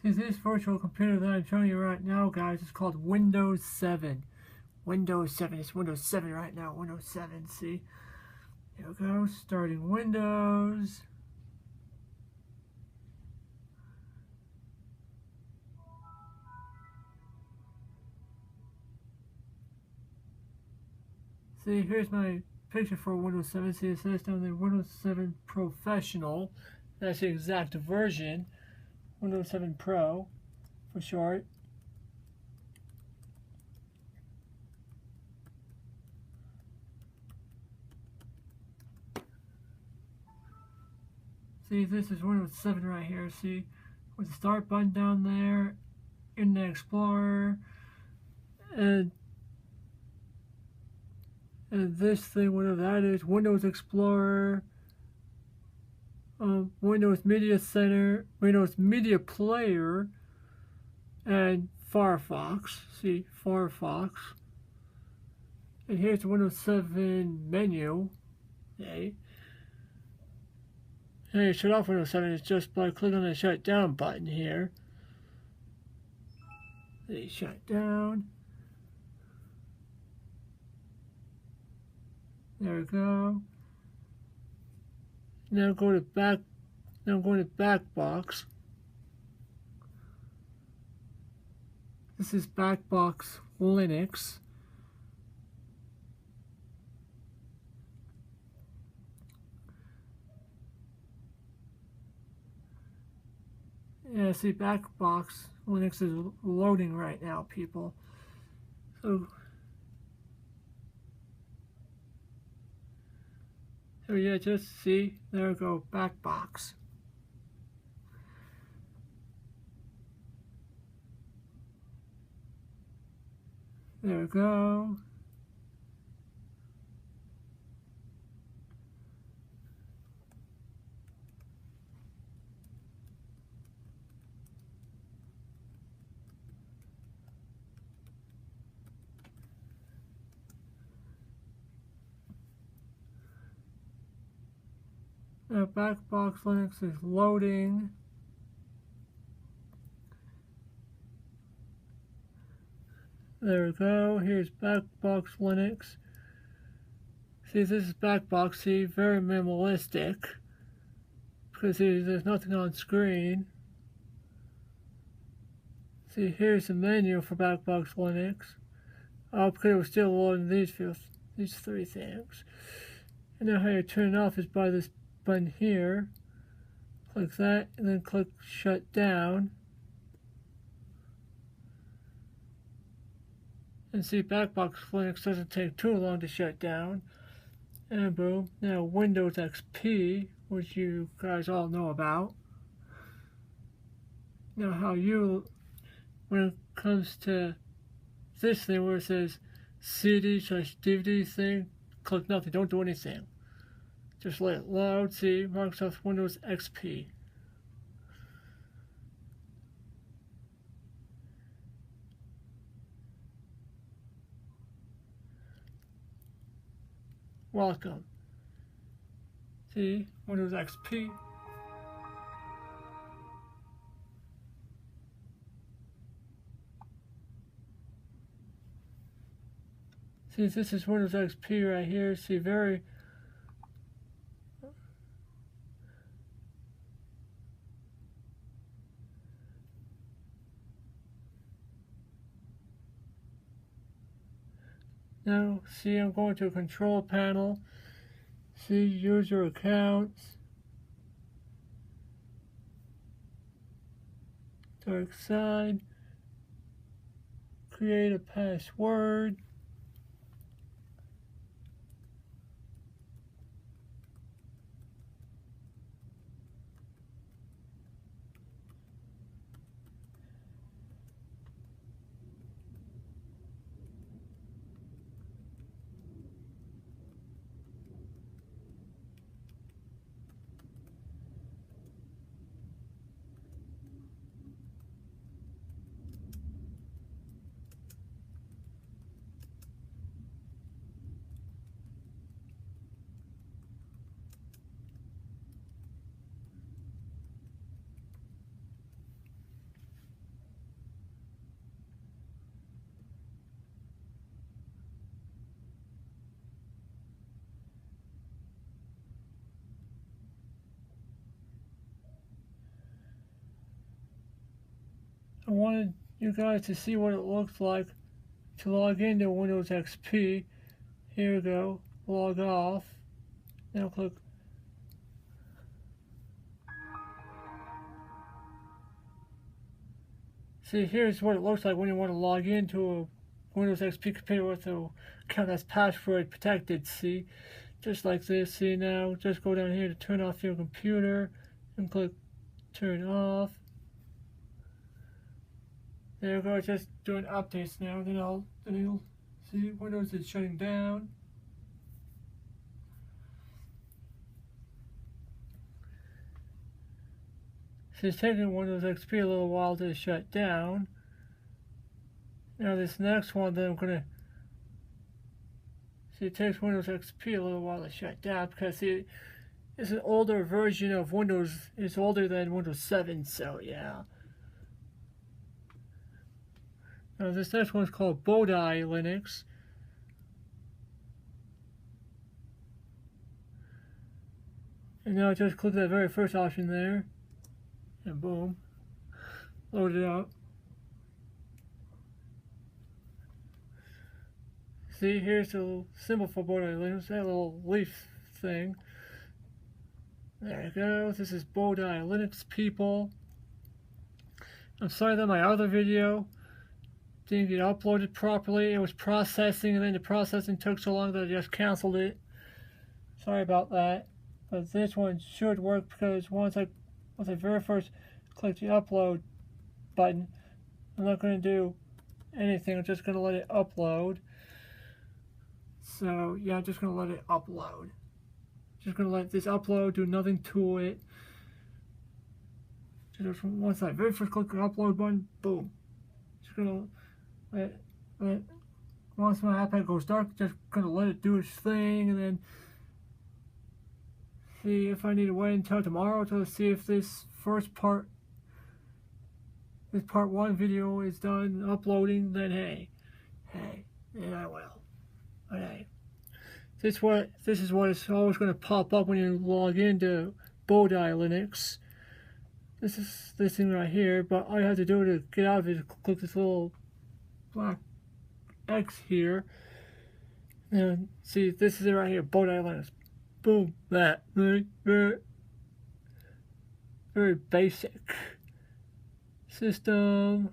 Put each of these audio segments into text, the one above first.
See, this virtual computer that I'm showing you right now, guys, is called Windows 7. Windows 7. It's Windows 7 right now. Windows 7. See? Here we go. Starting Windows. See, here's my picture for Windows 7. See, it says down there Windows 7 Professional. That's the exact version. Windows 7 Pro for short. See, this is Windows 7 right here. See, with the start button down there, Internet Explorer, and this thing, whatever that is, Windows Explorer, Windows Media Center, Windows Media Player, and Firefox. See, Firefox. And here's the Windows 7 menu. Okay. And you shut off Windows 7 is just by clicking on the shut down button here. They shut down. There we go. Now go to Backbox. This is Backbox Linux. Yeah, see, Backbox Linux is loading right now, people. So yeah, just see, there we go, Backbox. There we go. Now Backbox Linux is loading. There we go. Here's Backbox Linux. See, this is Backbox. See, very minimalistic. Because see, there's nothing on screen. See, here's the menu for Backbox Linux. Oh, because it was still loading these three things. And now how you turn it off is by this button here. Click that, and then click Shut Down. And see, Backbox Linux doesn't take too long to shut down. And boom, now Windows XP, which you guys all know about. Now how you, when it comes to this thing where it says CD/DVD thing, click nothing, don't do anything. Just let it load, see, Microsoft Windows XP. Welcome. See, Windows XP. See, this is Windows XP right here. See, very now, see, I'm going to a control panel. See, user accounts. Dark side. Create a password. I wanted you guys to see what it looks like to log into Windows XP. Here we go, log off. Now click. See, here's what it looks like when you want to log into a Windows XP computer with an account that's password protected. See, just like this. See, now just go down here to turn off your computer and click turn off. There we go, just doing updates now. Then you'll see Windows is shutting down. So it's taking Windows XP a little while to shut down. Now this next one that I'm gonna see, it takes Windows XP a little while to shut down because see, it's an older version of Windows. It's older than Windows 7, so yeah. Now this next one's called Bowtie Linux. And now just click that very first option there. And boom. Load it up. See, here's the symbol for Bowtie Linux, that little leaf thing. There you go. This is Bowtie Linux, people. I'm sorry that my other video didn't get uploaded properly. It was processing, and then the processing took so long that I just canceled it. Sorry about that. But this one should work because once I very first click the upload button, I'm not going to do anything. I'm just going to let it upload. So yeah, I'm just going to let it upload. Just going to let this upload, do nothing to it. Just once I very first click the upload button, boom. Just going to let once my iPad goes dark, just going to let it do its thing, and then see if I need to wait until tomorrow to see if this part 1 video is done uploading, then hey, yeah, I will. But hey, this is what is always going to pop up when you log into Bowtie Linux. This is this thing right here, but all you have to do to get out of it is click this little black X here. And see, this is it right here, Bowtie Linux. Boom, that. Very basic system.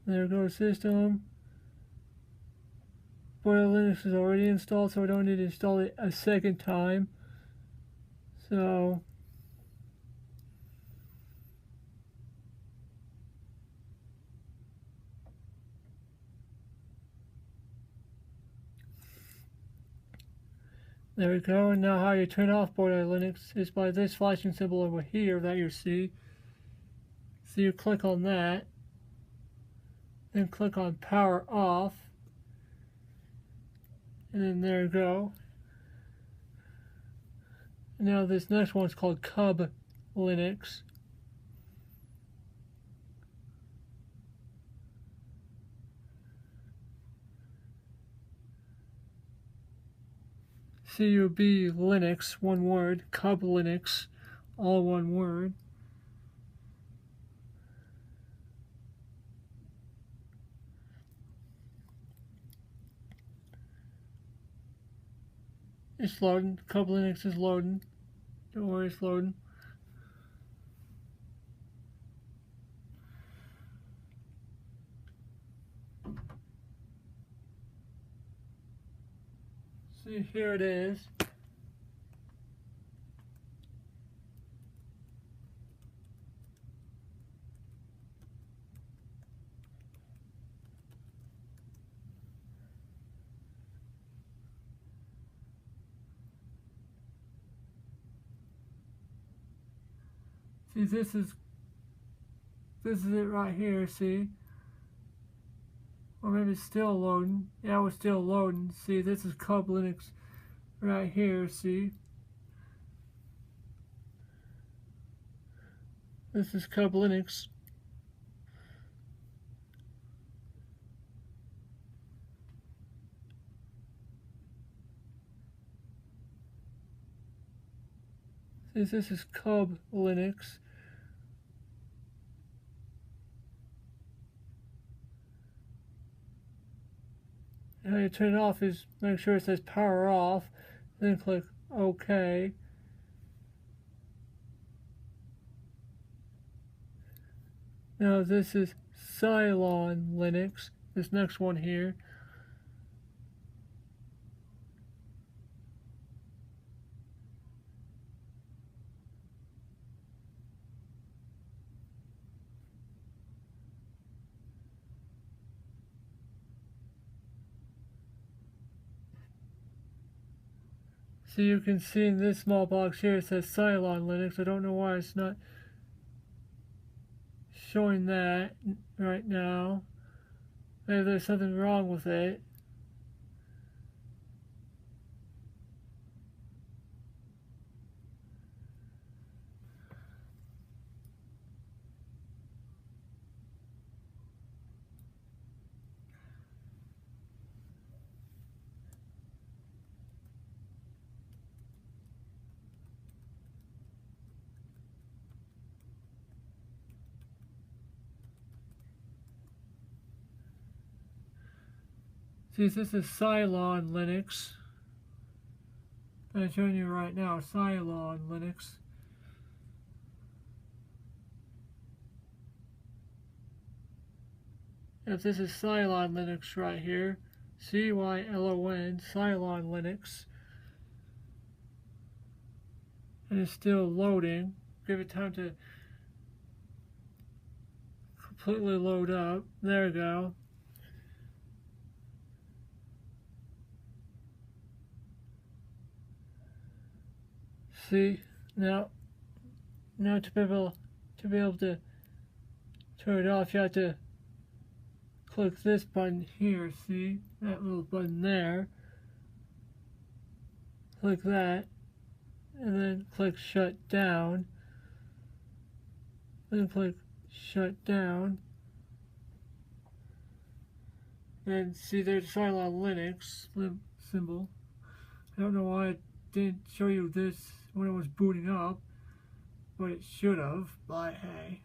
There goes system. Bowtie Linux is already installed, so I don't need to install it a second time. So there we go. And now how you turn off Bowtie Linux is by this flashing symbol over here that you see. So you click on that, then click on power off, and then there you go. And now this next one's called Cub Linux. Cub Linux, one word. Cub Linux, all one word. It's loading. Cub Linux is loading. Don't worry, it's loading. See, here it is. See, this is it right here, see? Or maybe it's still loading. Yeah, it was still loading. See, this is Cub Linux right here, see? This is Cub Linux. Since this is Cub Linux, how you turn it off is make sure it says power off, then click OK. Now this is Cylon Linux, this next one here. So you can see in this small box here it says Cylon Linux. I don't know why it's not showing that right now. Maybe there's something wrong with it. See, this is Cylon Linux. I'm showing you right now, Cylon Linux. If this is Cylon Linux right here, C-Y-L-O-N, Cylon Linux. And it's still loading. Give it time to completely load up. There we go. See, now to be able to turn it off, you have to click this button here. See that little button there? Click that, and then click shut down. Then click shut down. And see, there's Cylon Linux symbol. I don't know why it didn't show you this when it was booting up, but it should have, but hey.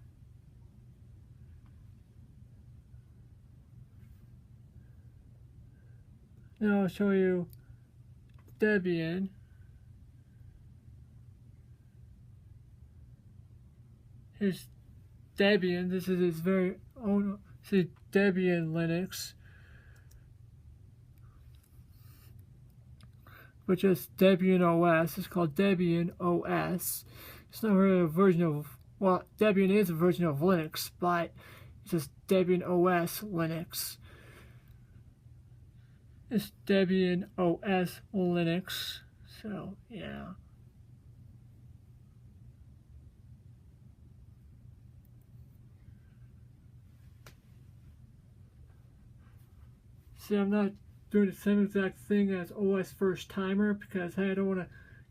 Now I'll show you Debian. Here's Debian. This is its very own. See, Debian Linux, which is Debian OS. It's called Debian OS. It's not really a version of, well, Debian is a version of Linux, but it's just Debian OS Linux. It's Debian OS Linux. So, yeah. See, I'm not doing the same exact thing as OS First Timer because hey, I don't want to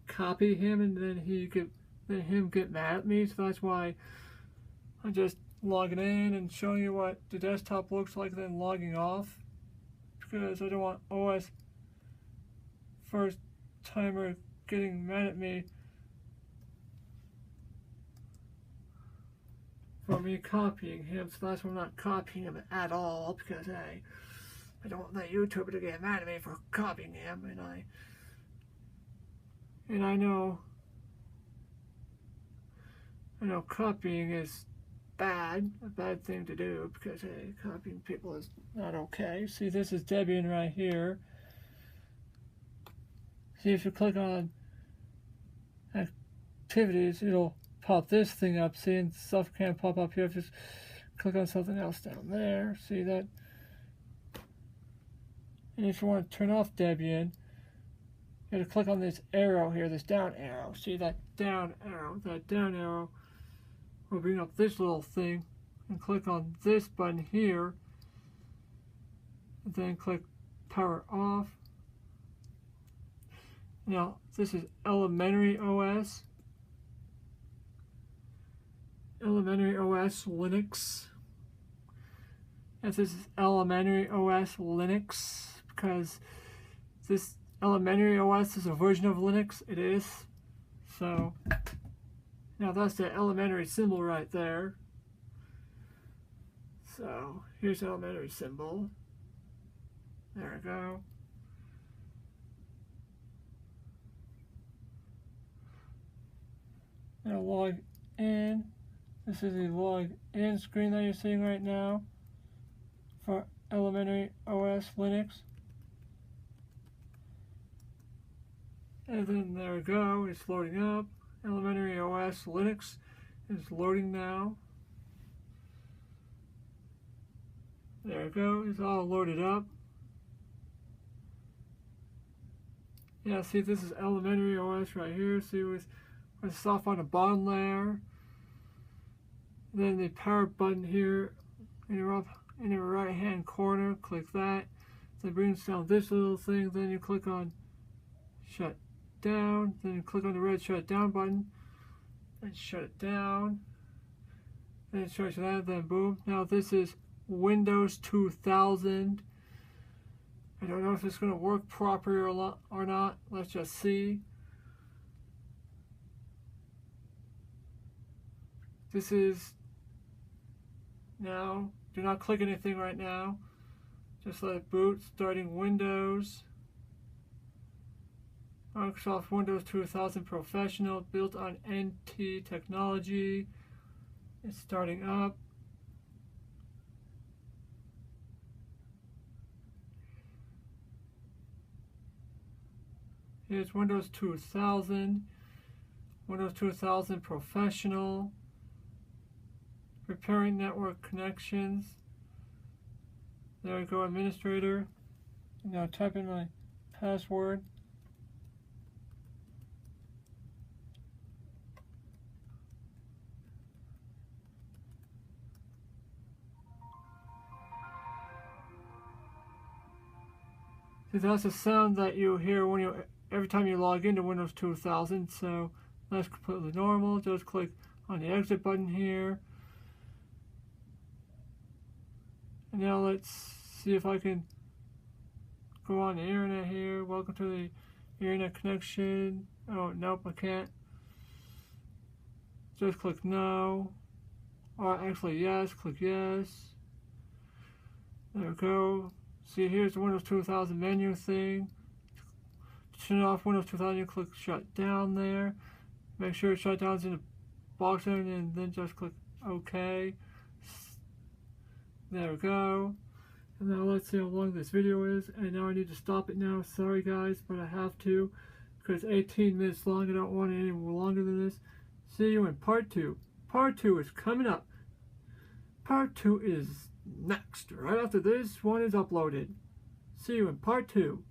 copy him and then him get mad at me. So that's why I'm just logging in and showing you what the desktop looks like, then logging off because I don't want OS First Timer getting mad at me for me copying him. So that's why I'm not copying him at all because hey, I don't want that YouTuber to get mad at me for copying him, and I know copying is a bad thing to do because hey, copying people is not okay. See, this is Debian right here. See, if you click on activities, it'll pop this thing up. See, and stuff can't pop up here. If you just click on something else down there, see that. And if you want to turn off Debian, you have to click on this arrow here, this down arrow. See that down arrow? That down arrow will bring up this little thing, and click on this button here, and then click power off. Now, this is Elementary OS. Elementary OS Linux. And this is Elementary OS Linux. Because this Elementary OS is a version of Linux, it is. So Now that's the elementary symbol right there. So here's the elementary symbol. There we go. Now log in. This is the log in screen that you're seeing right now for elementary OS Linux. And then there we go, it's loading up. Elementary OS Linux is loading now. There we go, it's all loaded up. Yeah, see, this is elementary OS right here. See, with stuff on the bottom layer. Then the power button here in the right hand corner, click that. So it brings down this little thing. Then you click on shut down. Then you click on the red shut down button and shut it down. Then it shows you that. Then boom. Now this is Windows 2000. I don't know if it's going to work properly or not. Let's just see. This is now. Do not click anything right now. Just let it boot. Starting Windows. Microsoft Windows 2000 Professional, built on NT technology. It's starting up. Here's Windows 2000. Windows 2000 Professional. Repairing network connections. There we go, administrator. Now type in my password. See, that's the sound that you hear when every time you log into Windows 2000. So that's completely normal. Just click on the exit button here. And now let's see if I can go on the internet here. Welcome to the internet connection. Oh, nope, I can't. Just click no. Or actually yes, click yes. There we go. See, here's the Windows 2000 menu thing. To turn off Windows 2000, you click shut down there. Make sure it shut down in the box and then just click OK. There we go. And now let's see how long this video is. And now I need to stop it now. Sorry guys, but I have to. Because it's 18 minutes long. I don't want it any more longer than this. See you in part 2. Part 2 is coming up. Part 2 is next. Right after this one is uploaded. See you in part 2.